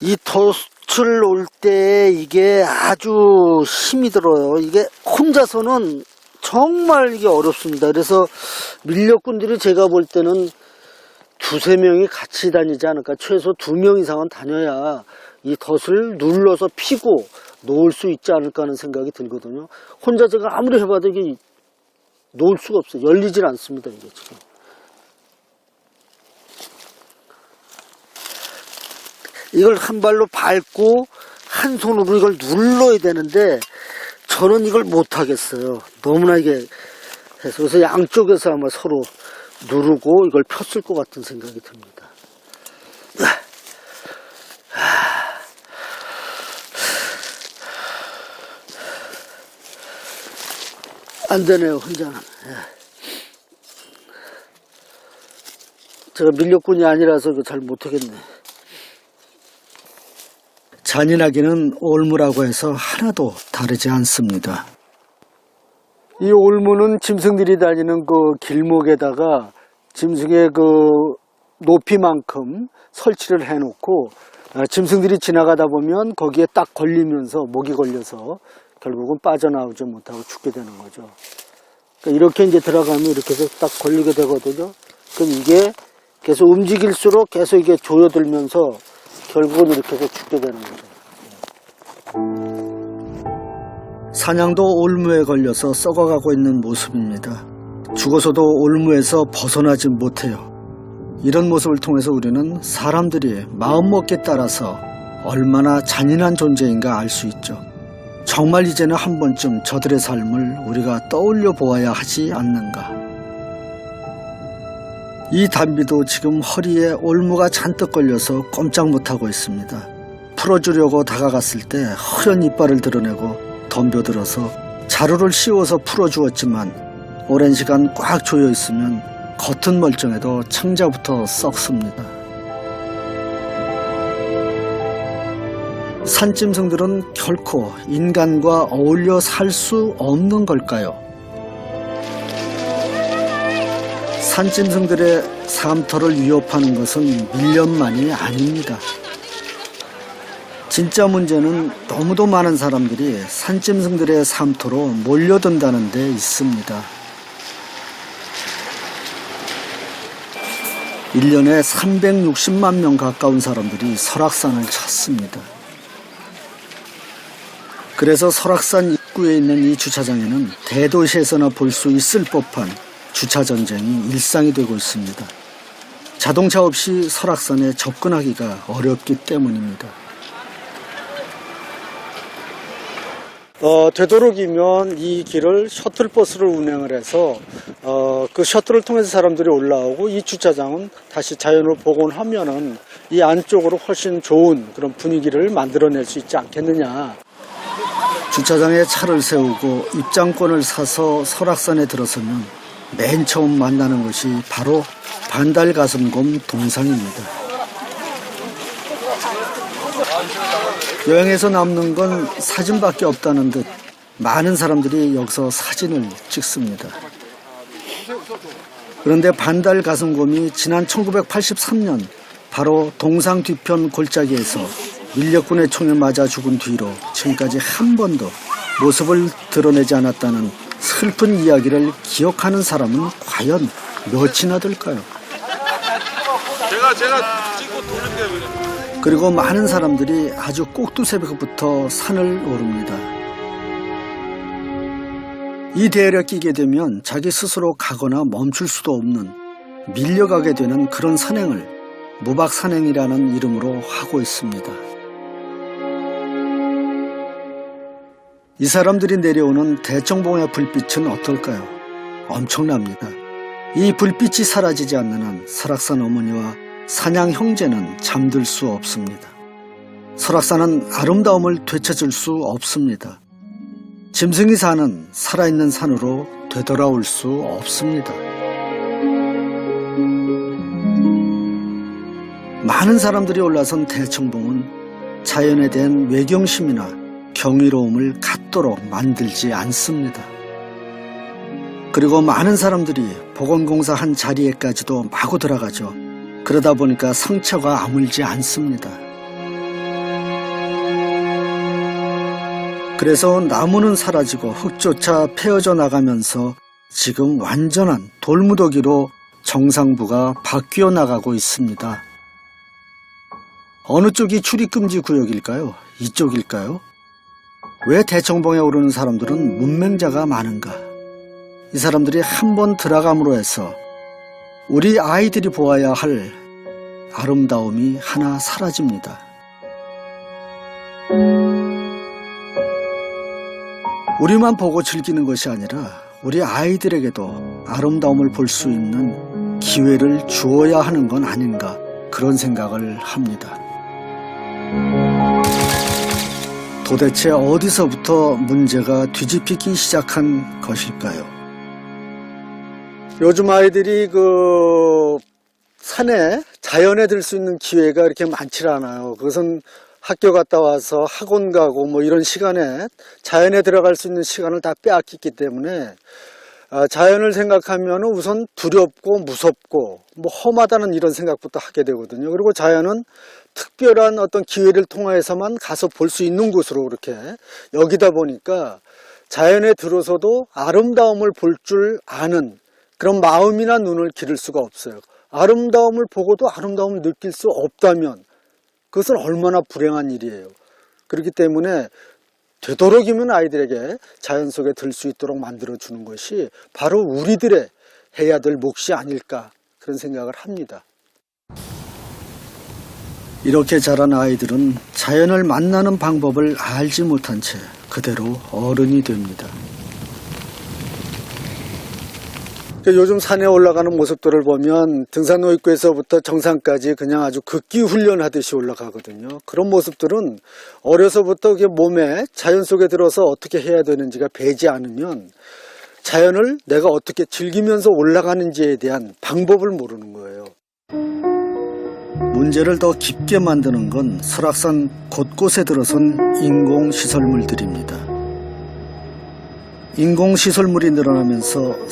이 덫을 올 때 이게 아주 힘이 들어요. 이게 혼자서는 정말 이게 어렵습니다. 그래서 밀렵꾼들이 제가 볼 때는 두세 명이 같이 다니지 않을까. 최소 2명 이상은 다녀야 이 덫을 눌러서 피고 놓을 수 있지 않을까 하는 생각이 들거든요. 혼자 제가 아무리 해봐도 이게 놓을 수가 없어요. 열리질 않습니다. 이게 지금. 이걸 한 발로 밟고 한 손으로 이걸 눌러야 되는데 저는 이걸 못하겠어요. 너무나 이게 해서. 그래서 양쪽에서 아마 서로 누르고 이걸 폈을 것 같은 생각이 듭니다. 안 되네요, 혼자는. 제가 밀렵꾼이 아니라서 잘 못하겠네. 잔인하기는 올무라고 해서 하나도 다르지 않습니다. 이 올무는 짐승들이 다니는 그 길목에다가 짐승의 그 높이만큼 설치를 해놓고 짐승들이 지나가다 보면 거기에 딱 걸리면서 목이 걸려서 결국은 빠져나오지 못하고 죽게 되는 거죠. 그러니까 이렇게 이제 들어가면 이렇게 해서 딱 걸리게 되거든요. 그럼 이게 계속 움직일수록 계속 이게 조여들면서 결국은 이렇게 해서 죽게 되는 거죠. 사냥도 올무에 걸려서 썩어가고 있는 모습입니다. 죽어서도 올무에서 벗어나지 못해요. 이런 모습을 통해서 우리는 사람들이 마음먹기에 따라서 얼마나 잔인한 존재인가 알 수 있죠. 정말 이제는 한 번쯤 저들의 삶을 우리가 떠올려 보아야 하지 않는가. 이 담비도 지금 허리에 올무가 잔뜩 걸려서 꼼짝 못하고 있습니다. 풀어주려고 다가갔을 때 허연 이빨을 드러내고 덤벼들어서 자루를 씌워서 풀어주었지만 오랜 시간 꽉 조여 있으면 겉은 멀쩡해도 창자부터 썩습니다. 산짐승들은 결코 인간과 어울려 살 수 없는 걸까요? 산짐승들의 삶터를 위협하는 것은 밀렵만이 아닙니다. 진짜 문제는 너무도 많은 사람들이 산짐승들의 삶터로 몰려든다는 데 있습니다. 1년에 360만 명 가까운 사람들이 설악산을 찾습니다. 그래서 설악산 입구에 있는 이 주차장에는 대도시에서나 볼 수 있을 법한 주차전쟁이 일상이 되고 있습니다. 자동차 없이 설악산에 접근하기가 어렵기 때문입니다. 되도록이면 이 길을 셔틀버스를 운행을 해서 그 셔틀을 통해서 사람들이 올라오고 이 주차장은 다시 자연으로 복원하면은 이 안쪽으로 훨씬 좋은 그런 분위기를 만들어낼 수 있지 않겠느냐. 주차장에 차를 세우고 입장권을 사서 설악산에 들어서면 맨 처음 만나는 것이 바로 반달가슴곰 동상입니다. 여행에서 남는 건 사진밖에 없다는 듯 많은 사람들이 여기서 사진을 찍습니다. 그런데 반달가슴곰이 지난 1983년 바로 동상 뒤편 골짜기에서 밀렵꾼의 총에 맞아 죽은 뒤로 지금까지 한 번도 모습을 드러내지 않았다는 슬픈 이야기를 기억하는 사람은 과연 몇이나 될까요? 제가 찍고 돌릴게요. 그리고 많은 사람들이 아주 꼭두새벽부터 산을 오릅니다. 이 대열에 끼게 되면 자기 스스로 가거나 멈출 수도 없는 밀려가게 되는 그런 산행을 무박산행이라는 이름으로 하고 있습니다. 이 사람들이 내려오는 대청봉의 불빛은 어떨까요? 엄청납니다. 이 불빛이 사라지지 않는 한 설악산 어머니와 산양 형제는 잠들 수 없습니다. 설악산은 아름다움을 되찾을 수 없습니다. 짐승이 사는 살아있는 산으로 되돌아올 수 없습니다. 많은 사람들이 올라선 대청봉은 자연에 대한 외경심이나 경이로움을 갖도록 만들지 않습니다. 그리고 많은 사람들이 보건공사 한 자리에까지도 마구 들어가죠. 그러다 보니까 상처가 아물지 않습니다. 그래서 나무는 사라지고 흙조차 패어져 나가면서 지금 완전한 돌무더기로 정상부가 바뀌어 나가고 있습니다. 어느 쪽이 출입금지 구역일까요? 이쪽일까요? 왜 대청봉에 오르는 사람들은 문맹자가 많은가? 이 사람들이 한번 들어감으로 해서 우리 아이들이 보아야 할 아름다움이 하나 사라집니다. 우리만 보고 즐기는 것이 아니라 우리 아이들에게도 아름다움을 볼 수 있는 기회를 주어야 하는 건 아닌가, 그런 생각을 합니다. 도대체 어디서부터 문제가 뒤집히기 시작한 것일까요? 요즘 아이들이 산에, 자연에 들 수 있는 기회가 그렇게 많지 않아요. 그것은 학교 갔다 와서 학원 가고 뭐 이런 시간에 자연에 들어갈 수 있는 시간을 다 빼앗겼기 때문에 자연을 생각하면 우선 두렵고 무섭고 뭐 험하다는 이런 생각부터 하게 되거든요. 그리고 자연은 특별한 어떤 기회를 통해서만 가서 볼 수 있는 곳으로 그렇게 여기다 보니까 자연에 들어서도 아름다움을 볼 줄 아는 그런 마음이나 눈을 기를 수가 없어요. 아름다움을 보고도 아름다움을 느낄 수 없다면 그것은 얼마나 불행한 일이에요. 그렇기 때문에 되도록이면 아이들에게 자연 속에 들 수 있도록 만들어주는 것이 바로 우리들의 해야 될 몫이 아닐까, 그런 생각을 합니다. 이렇게 자란 아이들은 자연을 만나는 방법을 알지 못한 채 그대로 어른이 됩니다. 요즘 산에 올라가는 모습들을 보면 등산로 입구에서부터 정상까지 그냥 아주 극기 훈련하듯이 올라가거든요. 그런 모습들은 어려서부터 몸에 자연 속에 들어서 어떻게 해야 되는지가 배지 않으면 자연을 내가 어떻게 즐기면서 올라가는지에 대한 방법을 모르는 거예요. 문제를 더 깊게 만드는 건 설악산 곳곳에 들어선 인공시설물들입니다. 인공시설물이 늘어나면서